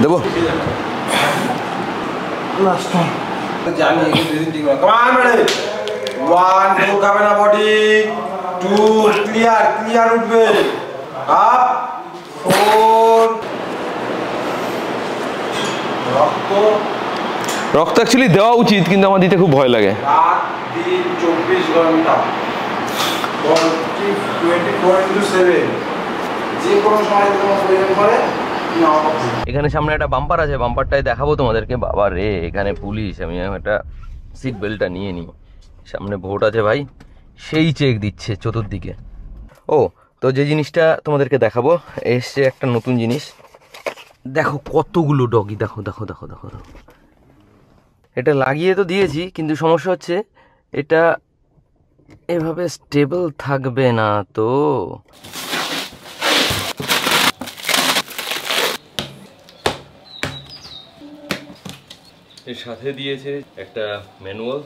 দেবো জানি কমান রেডি 1 2 খাবে না বডি 2 ক্লিয়ার ক্লিয়ার উঠবে আপ 4 রক্ত অ্যাকচুয়ালি দেওয়া উচিত কিন্তু আমার দিতে খুব ভয় লাগে। রাত দিন 24 ঘন্টা 24/7 যে কোনো সময় তোমার প্রয়োজন পড়ে। এখানে সামনে একটা বাম্পার আছে, বাম্পারটাই দেখাবো তোমাদেরকে। বাবা রে, এখানে পুলিশ। আমি একটা সিট বেল্টটা নিয়ে নিই। সামনে ভোট আছে ভাই, সেই চেক দিচ্ছে চতুর্দিকে। ও তো যে জিনিসটা তোমাদেরকে দেখাবো, এসছে একটা নতুন জিনিস। দেখো কতগুলো ডগি, দেখো দেখো দেখো দেখো দেখো। এটা লাগিয়ে তো দিয়েছি, কিন্তু সমস্যা হচ্ছে এটা এভাবে স্টেবল থাকবে না তো। এর সাথে দিয়েছে একটা ম্যানুয়াল।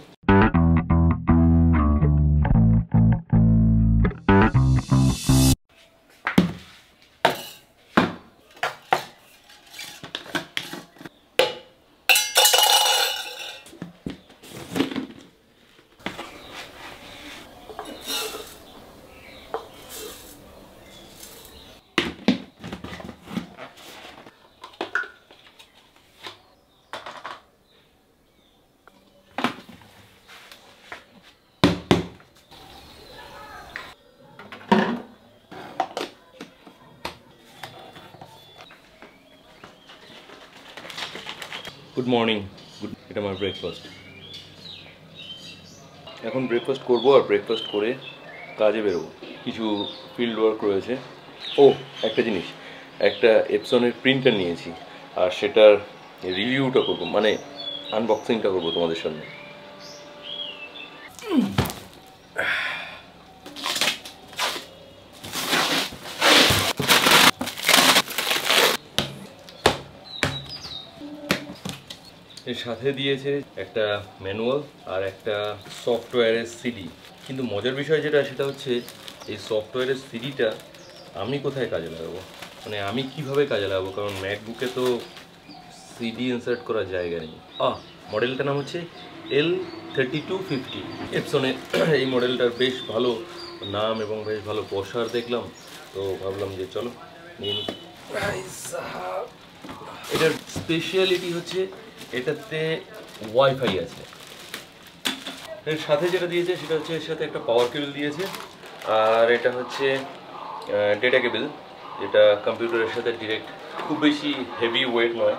গুড মর্নিং, এটা আমার ব্রেকফাস্ট। এখন ব্রেকফাস্ট করবো, আর ব্রেকফাস্ট করে কাজে বেরোবো। কিছু ফিল্ড ওয়ার্ক রয়েছে। ও একটা জিনিস, একটা এপসনের প্রিন্টার নিয়েছি, আর সেটার রিভিউটা করবো, মানে আনবক্সিংটা করবো তোমাদের সামনে। এর সাথে দিয়েছে একটা ম্যানুয়াল আর একটা সফটওয়্যারের সিডি। কিন্তু মজার বিষয় যেটা, সেটা হচ্ছে এই সফটওয়্যারের সিডিটা আমি কোথায় কাজে লাগাবো, মানে আমি কিভাবে কাজে লাগাবো, কারণ ম্যাকবুকে তো সিডি ইনসার্ট করার জায়গা নেই। মডেলটার নাম হচ্ছে L3250। এপসনে এই মডেলটার বেশ ভালো নাম এবং বেশ ভালো বসার দেখলাম, তো ভাবলাম যে চলো নিয়ে নিই। এটার স্পেশালিটি হচ্ছে এটাতে ওয়াইফাই আছে। এর সাথে যেটা দিয়েছে সেটা হচ্ছে এর সাথে একটা পাওয়ার কেবল দিয়েছে, আর এটা হচ্ছে ডেটা কেবল, যেটা কম্পিউটারের সাথে ডিরেক্ট। খুব বেশি হেভি ওয়েট নয়,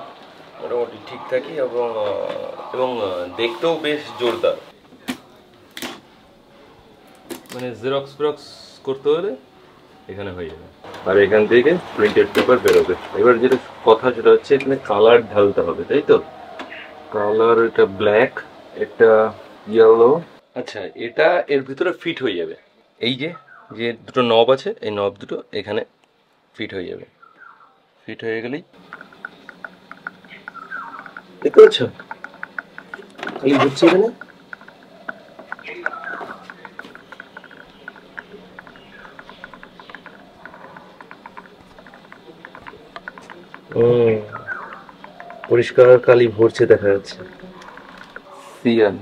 মোটামুটি ঠিকঠাকই, এবং দেখতেও বেশ জোরদার। মানে জেরক্স ফেরক্স করতে হলে এখানে হয়ে যাবে, আর এখান থেকে প্রিন্টেড পেপার বেরোবে। এবার যেটা কথা, সেটা হচ্ছে এখানে কালার ঢালতে হবে, তাই তো? কালার, এটা ব্ল্যাক, এটা ইয়েলো। আচ্ছা, এটা এর ভিতরে ফিট হয়ে যাবে। এই যে যে দুটো নব আছে, এই নব দুটো এখানে ফিট হয়ে যাবে। ফিট হয়ে গেলেই দেখতে পাচ্ছ, খালি ঘুরছে এখানে। পরিষ্কার কালি ভরছে দেখা যাচ্ছে। সিয়ান,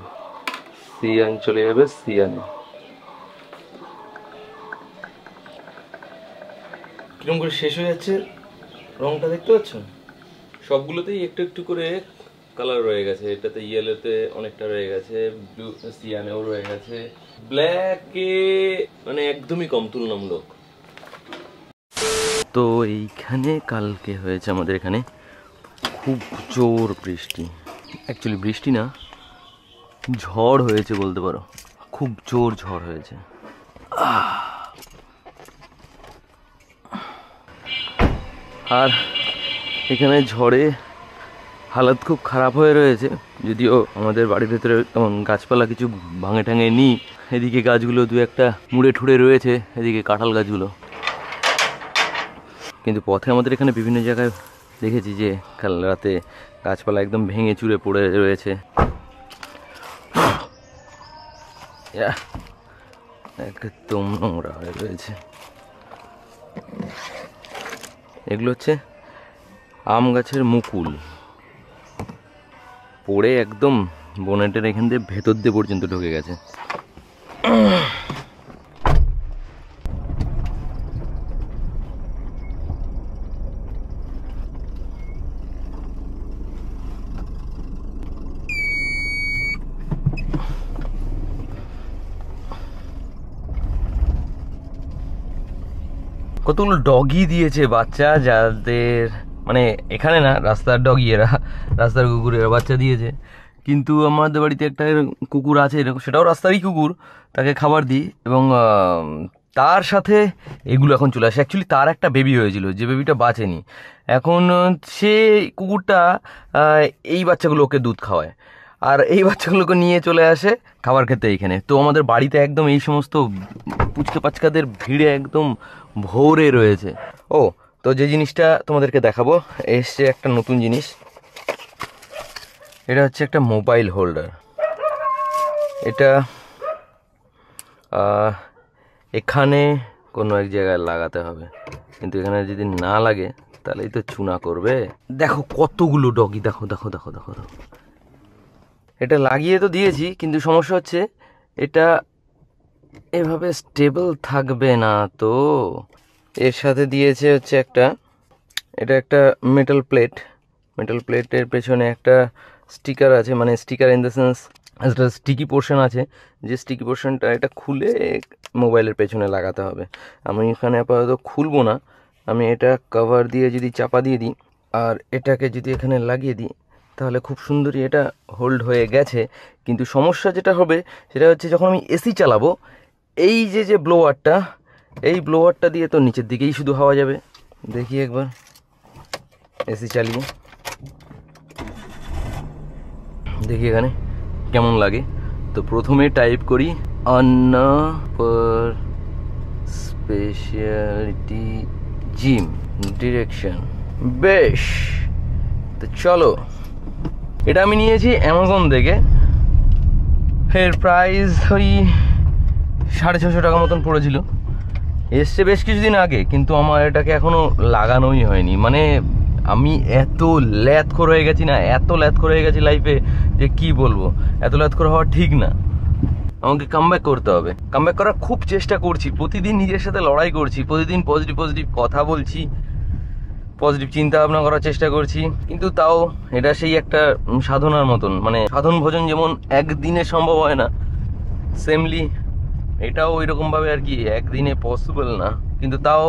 সিয়ান চলে যাবে, সিয়ান। কিরকম করে শেষ হয়ে যাচ্ছে রংটা, দেখতে পাচ্ছ? সবগুলোতেই একটু একটু করে কালার রয়ে গেছে। এটাতে ইয়েলোতে অনেকটা রয়ে গেছে, ব্লু সিয়ানেও রয়ে গেছে, ব্ল্যাকে মানে একদমই কম, তুলনামূলক। তো এইখানে কালকে হয়েছে আমাদের এখানে খুব জোর বৃষ্টি। অ্যাকচুয়ালি বৃষ্টি না, ঝড় হয়েছে বলতে পারো। খুব জোর ঝড় হয়েছে। আর এখানে ঝড়ে হালত খুব খারাপ হয়ে রয়েছে। যদিও আমাদের বাড়ির ভেতরে তেমন গাছপালা কিছু ভাঙে ঠাঙে নিই। এদিকে গাছগুলো দু একটা মুড়ে ঠুড়ে রয়েছে, এদিকে কাঁঠাল গাছগুলো। কিন্তু পথে আমাদের এখানে বিভিন্ন জায়গায় দেখেছি যে কাল রাতে গাছপালা একদম ভেঙে চুরে পড়ে রয়েছে। একদম নোংরা হয়ে রয়েছে। এগুলো হচ্ছে আম গাছের মুকুল পড়ে একদম বোনেটের এখান দিয়ে ভেতর দিয়ে পর্যন্ত ঢুকে গেছে। কতগুলো ডগি দিয়েছে বাচ্চা, যাদের মানে এখানে না, রাস্তার ডগি এরা, রাস্তার কুকুরের বাচ্চা দিয়েছে। কিন্তু আমাদের বাড়িতে একটা কুকুর আছে এরকম, সেটাও রাস্তারই কুকুর, তাকে খাবার দিই এবং তার সাথে এগুলো এখন চলে আসে। অ্যাকচুয়ালি তার একটা বেবি হয়েছিল, যে বেবিটা বাঁচেনি। এখন সে কুকুরটা এই বাচ্চাগুলোকে দুধ খাওয়ায়, আর এই বাচ্চাগুলোকে নিয়ে চলে আসে খাবার খেতে এইখানে। তো আমাদের বাড়িতে একদম এই সমস্ত পুচকে পাচকাদের ভিড়ে একদম ভরে রয়েছে। ও, তো যে জিনিসটা তোমাদেরকে দেখাবো, এসছে একটা নতুন জিনিস। এটা হচ্ছে একটা মোবাইল হোল্ডার। এটা এখানে কোনো এক জায়গায় লাগাতে হবে, কিন্তু এখানে যদি না লাগে তাহলেই তো চুনা করবে। দেখো কতগুলো ডগি, দেখো দেখো দেখো দেখো দেখো। এটা লাগিয়ে তো দিয়েছি, কিন্তু সমস্যা হচ্ছে এটা এভাবে স্টেবল থাকবে না। তো এর সাথে দিয়েছে হচ্ছে এটা একটা মেটাল প্লেট। মেটাল প্লেটের পেছনে একটা স্টিকার আছে, মানে স্টিকার ইন দ্য সেন্স একটা স্টিকি পোর্শন আছে, যে স্টিকি পোর্শনটা এটা খুলে মোবাইলের পেছনে লাগাতে হবে। আমি এখানে আপাতত খুলবো না, আমি এটা কভার দিয়ে যদি চাপা দিয়ে দিই আর এটাকে যদি এখানে লাগিয়ে দিই, তাহলে খুব সুন্দরই এটা হোল্ড হয়ে গেছে। কিন্তু সমস্যা যেটা হবে সেটা হচ্ছে, যখন আমি এসি চালাবো, এই যে ব্লোয়ারটা, এই ব্লোয়ারটা দিয়ে তো নিচের দিকেই শুধু হাওয়া যাবে। দেখি একবার এসি চালিয়ে দেখি এখানে কেমন লাগে। তো প্রথমে টাইপ করি অন্য পর স্পেশালিটি জিম ডিরেকশন। বেশ, তো চলো। এটা আমি নিয়েছি অ্যামাজন থেকে। এর প্রাইস ওই 650 টাকা মতন পড়েছিল। এসছে বেশ কিছুদিন আগে, কিন্তু আমার এটাকে এখনো লাগানোই হয়নি। মানে আমি এত ল্যাথখোর হয়ে গেছি না, এত ল্যাথখোর হয়ে গেছি লাইফে, যে কি বলবো। এত ল্যাথখোর হওয়া ঠিক না, আমাকে কামব্যাক করতে হবে। কামব্যাক করার খুব চেষ্টা করছি, প্রতিদিন নিজের সাথে লড়াই করছি, প্রতিদিন পজিটিভ পজিটিভ কথা বলছি, পজিটিভ চিন্তা ভাবনা করার চেষ্টা করছি। কিন্তু তাও এটা সেই একটা সাধনার মতন, মানে সাধন ভোজন যেমন একদিনে সম্ভব হয় না, সেমলি এটাও ওই রকমভাবে আর কি একদিনে পসিবল না। কিন্তু তাও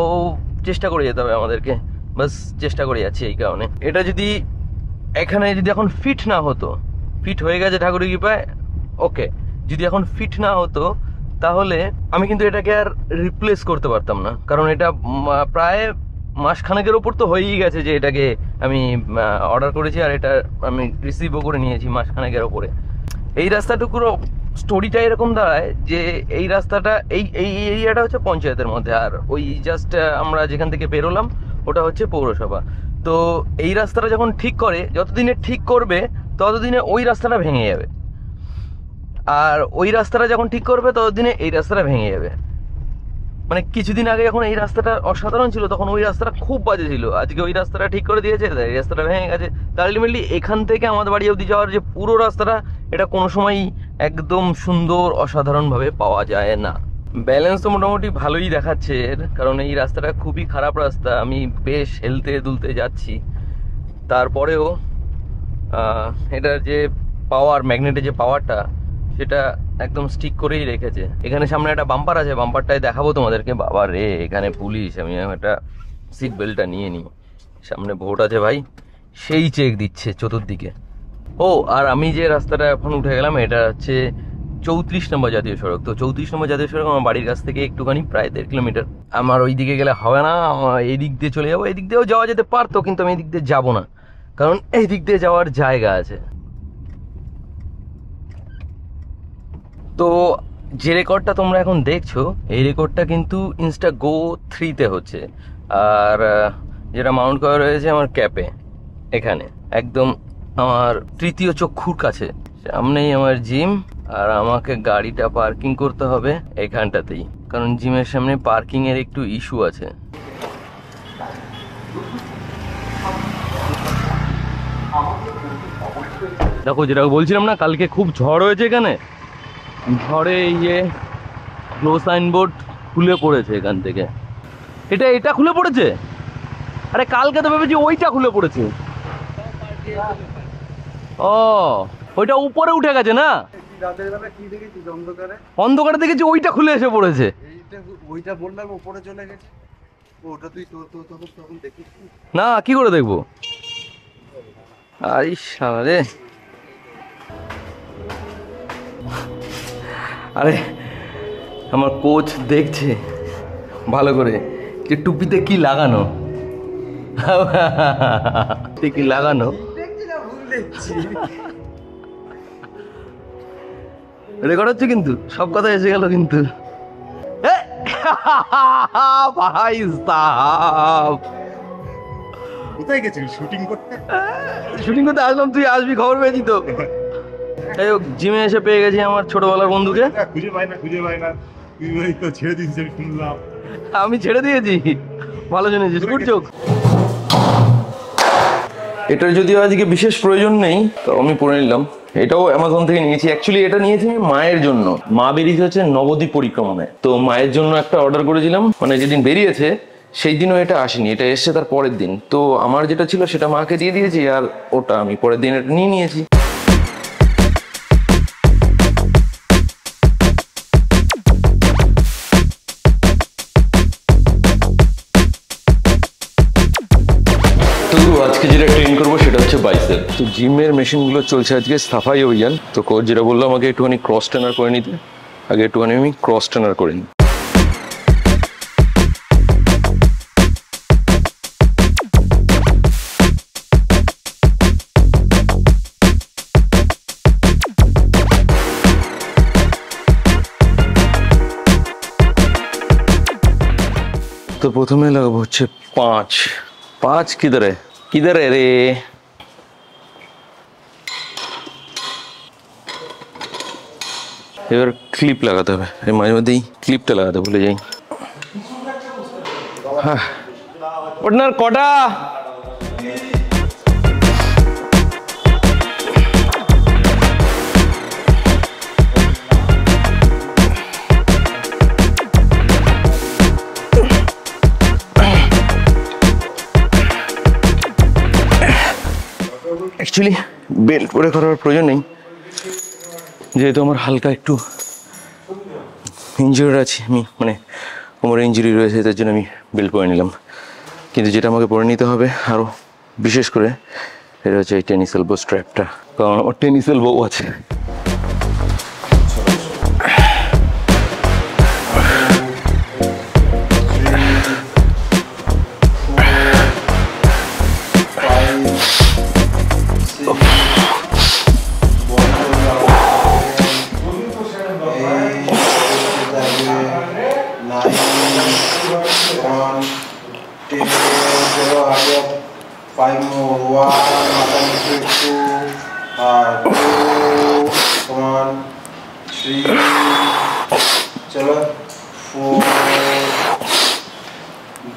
চেষ্টা করে যেতে হবে আমাদেরকে, বাস চেষ্টা করে যাচ্ছি। এই কারণে এটা যদি এখানে যদি এখন ফিট না হতো, ফিট হয়ে গেছে ঠাকুরের কৃপায়, ওকে। যদি এখন ফিট না হতো তাহলে আমি কিন্তু এটাকে আর রিপ্লেস করতে পারতাম না, কারণ এটা প্রায় মাসখানেকের ওপর তো হয়েই গেছে যে এটাকে আমি অর্ডার করেছি, আর এটা আমি রিসিভও করে নিয়েছি মাসখানেকের ওপরে। এই রাস্তাটুকুর স্টোরিটা এরকম দাঁড়ায় যে এই রাস্তাটা এই এরিয়াটা হচ্ছে পঞ্চায়েতের মধ্যে, আর ওই জাস্ট আমরা যেখান থেকে বেরোলাম ওটা হচ্ছে পৌরসভা। তো এই রাস্তাটা যখন ঠিক করে, যতদিনে ঠিক করবে ততদিনে ওই রাস্তাটা ভেঙে যাবে, আর ওই রাস্তাটা যখন ঠিক করবে ততদিনে এই রাস্তাটা ভেঙে যাবে। মানে কিছুদিন আগে যখন এই রাস্তাটা অসাধারণ ছিল, তখন ওই রাস্তাটা খুব বাজে ছিল। আজকে ওই রাস্তাটা ঠিক করে দিয়েছে, এই রাস্তাটা ভেঙে গেছে। তা আলটিমেটলি এখান থেকে আমাদের বাড়ি অবধি যাওয়ার যে পুরো রাস্তাটা, এটা কোনো সময় একদম সুন্দর অসাধারণভাবে পাওয়া যায় না। ব্যালেন্স তো মোটামুটি ভালোই দেখাচ্ছে এর, কারণ এই রাস্তাটা খুবই খারাপ রাস্তা। আমি বেশ হেলতে দুলতে যাচ্ছি, তারপরেও এটার যে পাওয়ার, ম্যাগনেটের যে পাওয়ারটা, সেটা একদম স্টিক করেই রেখেছে। এখানে সামনে একটা বাম্পার আছে, বাম্পারটাই দেখাবো তোমাদেরকে। বাবা রে, এখানে পুলিশ! আমি একটা সিট বেল্টটা নিয়ে নিই। সামনে ভোট আছে ভাই, সেই চেক দিচ্ছে চতুর্দিকে। ও, আর আমি যে রাস্তাটা এখন উঠে গেলাম, এটা হচ্ছে 34 নম্বর জাতীয় সড়ক। তো 34 নম্বর জাতীয় সড়ক আমার বাড়ির কাছ থেকে একটুখানি প্রায় 1.5 কিলোমিটার। আমার ওই দিকে গেলে হবে না, আমার এই দিক দিয়ে চলে যাবো। এই দিক দিয়েও যাওয়া যেতে পারতো, কিন্তু আমি এই দিক দিয়ে যাবো না, কারণ এই দিক দিয়ে যাওয়ার জায়গা আছে। তো যে রেকর্ডটা তোমরা এখন দেখছো, এই রেকর্ডটা কিন্তু ইনস্টা গো 3-তে হচ্ছে। আর যেটা মাউন্ট করা রয়েছে আমার ক্যাপে, এখানে একদম আমার তৃতীয় চক্ষুর কাছে। সামনেই আমার জিম, আর আমাকে গাড়িটা পার্কিং করতে হবে এখানটাতেই, কারণ জিমের সামনে পার্কিং এর একটু ইস্যু আছে। দেখো যেটা বলছিলাম না, কালকে খুব ঝড় হয়েছে এখানে, ঝড়ে গ্লো সাইনবোর্ড খুলে পড়েছে এখান থেকে। এটা খুলে পড়েছে? আরে কালকে তো ভেবেছি ওইটা খুলে পড়েছে। ও ওইটা উপরে উঠে গেছে না? রাতের বেলা কি দেখেছিস অন্ধকারে? অন্ধকারে দেখেছি ওইটা খুলে এসে পড়েছে। ওইটা বললাম উপরে চলে গেছে। ওটা তুই তখন দেখিস না, কি করে দেখবো? আরে শালা, আরে আমার কোচ দেখছে ভালো করে যে টুপিতে কি লাগানো, কি লাগানো। রেকর্ড হচ্ছে কিন্তু, সব কথা এসে গেল কিন্তু। ভাই সাহাব, কোথায় গেছিস শুটিং করতে? শুটিং করতে আসলাম, তুই আসবি খবর পেয়েছি তো। যাই হোক, জিমে এসে পেয়ে গেছি আমার ছোটবেলার বন্ধুকে। খুঁজে পাই না তুই তো ছেড়ে দিয়েছিস আমি শুনলাম। আমি ছেড়ে দিয়েছি, ভালো জেনেছিস, গুড জোক। এটার যদিও আজকে বিশেষ প্রয়োজন নেই, তো আমি পরে নিলাম। এটাও অ্যামাজন থেকে নিয়েছি। অ্যাকচুয়ালি এটা নিয়েছি আমি মায়ের জন্য। মা বেরিয়েছে হচ্ছে নবদ্বীপ পরিক্রমায়, তো মায়ের জন্য একটা অর্ডার করেছিলাম। মানে যেদিন বেরিয়েছে সেই দিনও এটা আসেনি, এটা এসছে তার পরের দিন। তো আমার যেটা ছিল সেটা মাকে দিয়ে দিয়েছি, আর ওটা আমি পরের দিন এটা নিয়ে নিয়েছি। আজকে যেটা ট্রেন করবো সেটা হচ্ছে বাইসেপ। তো জিমের মেশিনগুলো চলছে আজকে সাফাই অভিযান। তো কোচ যেটা বললো আমাকে একটুখানি ক্রস ট্রেনার করে নিতে, আগে একটুখানি আমি ক্রস ট্রেনার করে নিই। তো প্রথমে লাগাবো হচ্ছে 5 কিধর রে। এবার ক্লিপ লাগাতে হবে, মাঝে মধ্যেই ক্লিপটা লাগাতে ভুলে যাই। হ্যাঁ, ওটার কটা? অ্যাকচুয়ালি বেল্ট পরে করার প্রয়োজন নেই, যেহেতু আমার হালকা একটু ইনজিওর্ড আছি আমি, মানে কোমরে ইঞ্জুরি রয়েছে, তার জন্য আমি বেল্ট পরে নিলাম। কিন্তু যেটা আমাকে পরে নিতে হবে আরও বিশেষ করে, এটা হচ্ছে এই টেনিস এলবো স্ট্র্যাপটা, কারণ আমার টেনিস এলবো আছে। चलो 4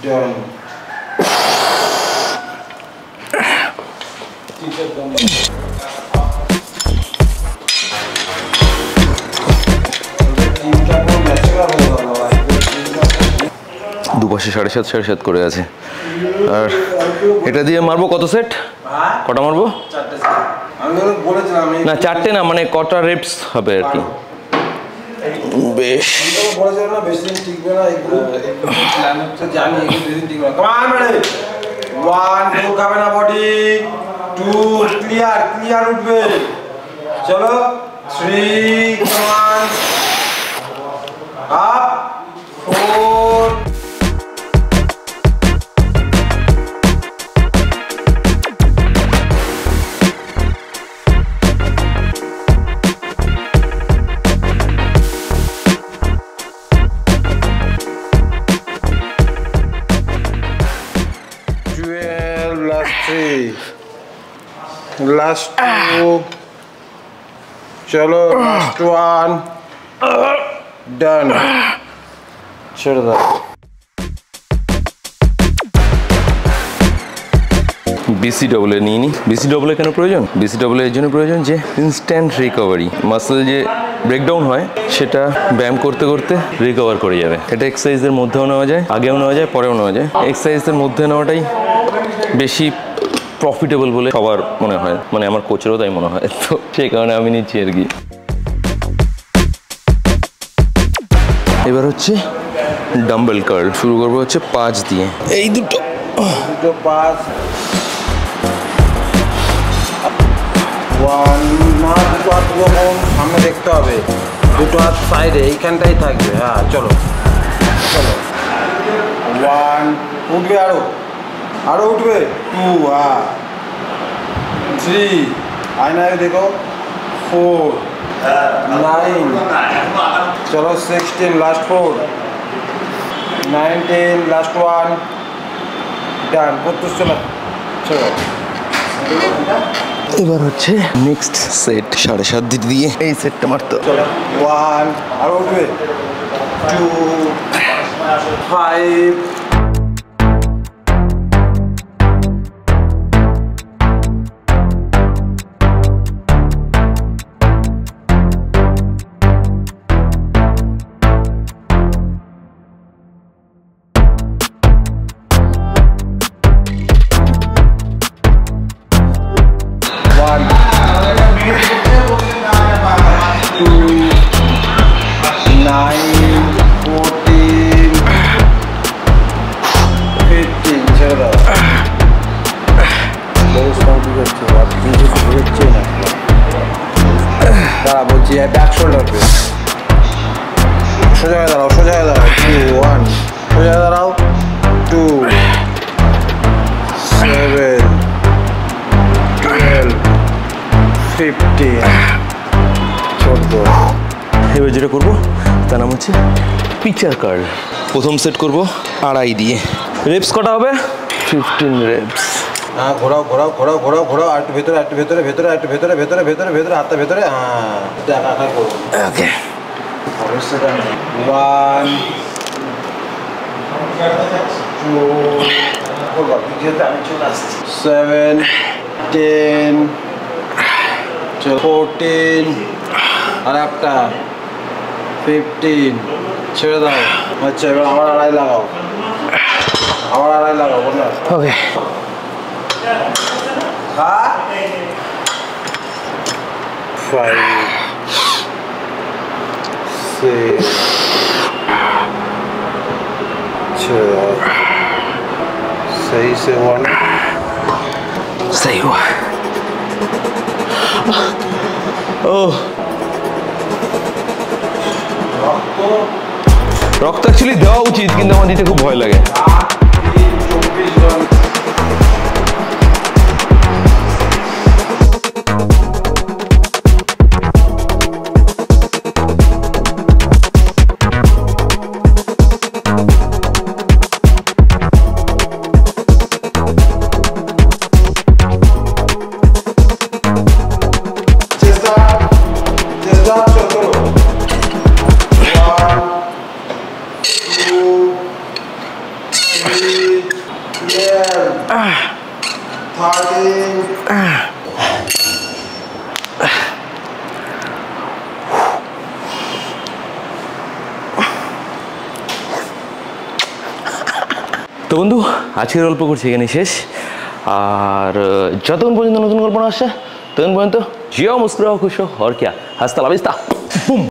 डन। দুপাশে 7.5 করে আছে। আর এটা দিয়ে মারবো কত সেট? কটা মারবো? না 4টে না, মানে কটা রেপস হবে আর কি। বেশ বেশি দিন টিকবে না এগুলো, প্ল্যান হচ্ছে জানি এগুলো বেশি দিন টিকবে না। কাম অন রেডি, 1 2 খাবে না বডি, 2 ক্লিয়ার উঠবে, চলো 3 কাম আপ, 4 लास्ट 2, चलो लास्ट 1 डन, छोड़ दो। বিসি ডবল এ নিয়ে নিই। বিসি ডবল এ কেন প্রয়োজন? বিসি ডবল এর জন্য প্রয়োজন যে ইনস্ট্যান্ট রিকভারি, মাসেল যে ব্রেকডাউন হয় সেটা ব্যায়াম করতে করতে রিকভার করে যাবে। এটা এক্সারসাইজের মধ্যেও নেওয়া যায়, আগেও নেওয়া যায়, পরেও নেওয়া যায়। এক্সারসাইজের মধ্যে নেওয়াটাই বেশি প্রফিটেবল বলে সবার মনে হয়, মানে আমার কোচেরও তাই মনে হয়, তো সেই কারণে আমি নিচ্ছি আর কি। এবার হচ্ছে ডাম্বেল কার্ল শুরু করবো হচ্ছে 5 দিয়ে, এই দুটো 5 1 না, দুটো হাত সামনে দেখতে হবে, দুটো হাত সাইডে এইখানটাই থাকবে। হ্যাঁ চলো চলো, 1 উঠবে, আরো উঠবে, 2 হ্যাঁ 3 আয়নায় দেখো, 4 9 চলো 16 লাস্ট 4 19 লাস্ট 1 ডান। 32 চলো চলো। এবার হচ্ছে নেক্সট সেট 7.5 দিয়ে এই সেটটা মারতে। চলো 1 আরো উঠবে, 2 5 বলছি ব্যাক শোল্ডার পে, সোজা হয়ে দাঁড়াও, সোজা হয়ে দাঁড়াও, 2 1 সোজা হয়ে দাঁড়াও, 2 7 12 15 14। এবার যেটা করবো তার নাম হচ্ছে পিচার কার্ল। প্রথম সেট করবো 2.5 দিয়ে। রেপস কটা হবে? 15 রেপস। হ্যাঁ ঘোরাও ঘোরাও ঘোরাও ঘোরাও ঘোরাও, আর একটু ভেতরে, একটু ভেতরে, ভেতরে, একটু ভেতরে, ভেতরে, ভেতরে, ভেতরে, হাতটা ভেতরে। হ্যাঁ দেখা করবো। ওকে 1 2 7 10 14 আর একটা 15 ছেড়ে দাও। আচ্ছা এবার আবার 2.5 লাগাও, আবার 2.5 লাগাও বললাম। ওকে 5 6 सही से 1 सही हुआ। ओह রক্ত অ্যাকচুয়ালি দেওয়া উচিত, কিন্তু আমার দিতে খুব ভয় লাগে। তো বন্ধু আজকের গল্প করছি এখানে শেষ। আর যতক্ষণ পর্যন্ত নতুন গল্প না আসছে ততক্ষণ পর্যন্ত জিও মুস্কুরাও খুশ হো, আর क्या, হাসতা লা ভিস্তা, বুম।